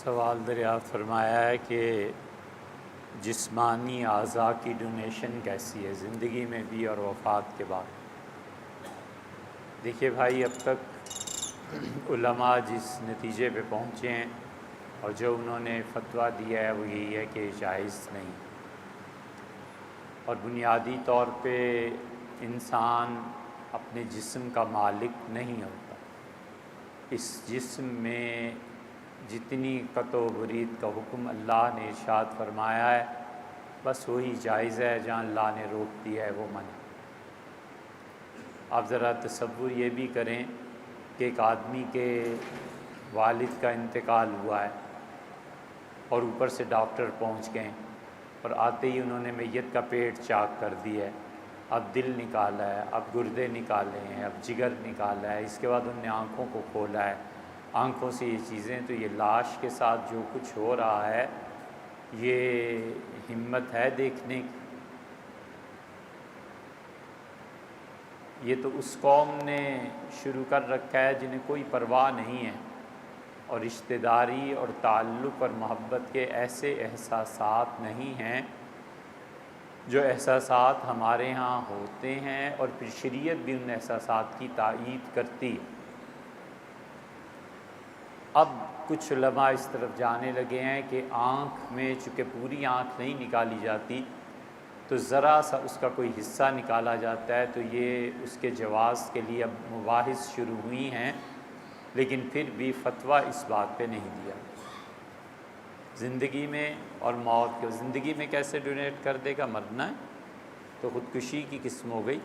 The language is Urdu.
سوال دریافت فرمایا ہے کہ جسمانی اعضاء کی ڈونیشن کیسی ہے زندگی میں بھی اور وفات کے بعد۔ دیکھیے بھائی، اب تک علماء جس نتیجے پہ پہنچے ہیں اور جو انہوں نے فتویٰ دیا ہے وہ یہی ہے کہ جائز نہیں، اور بنیادی طور پہ انسان اپنے جسم کا مالک نہیں ہوتا۔ اس جسم میں جتنی قطع و برید کا حکم اللہ نے ارشاد فرمایا ہے بس وہی جائز ہے، جہاں اللہ نے روک دیا ہے وہ منع۔ آپ ذرا تصور یہ بھی کریں کہ ایک آدمی کے والد کا انتقال ہوا ہے اور اوپر سے ڈاکٹر پہنچ گئے اور آتے ہی انہوں نے میت کا پیٹ چاک کر دیا ہے، اب دل نکالا ہے، اب گردے نکالے ہیں، اب جگر نکالا ہے، اس کے بعد انہوں نے آنکھوں کو کھولا ہے، آنکھوں سے یہ چیزیں، تو یہ لاش کے ساتھ جو کچھ ہو رہا ہے یہ ہمت ہے دیکھنے کی؟ یہ تو اس قوم نے شروع کر رکھا ہے جنہیں کوئی پرواہ نہیں ہے، اور رشتہ داری اور تعلق اور محبت کے ایسے احساسات نہیں ہیں جو احساسات ہمارے ہاں ہوتے ہیں، اور پھر شریعت بھی ان احساسات کی تائید کرتی ہے۔ اب کچھ علماء اس طرف جانے لگے ہیں کہ آنکھ میں چونکہ پوری آنکھ نہیں نکالی جاتی تو ذرا سا اس کا کوئی حصہ نکالا جاتا ہے، تو یہ اس کے جواز کے لیے اب مباحث شروع ہوئی ہیں، لیکن پھر بھی فتویٰ اس بات پہ نہیں دیا۔ زندگی میں اور موت کے، زندگی میں کیسے ڈونیٹ کر دے گا؟ مرنا ہے تو خودکشی کی قسم ہو گئی۔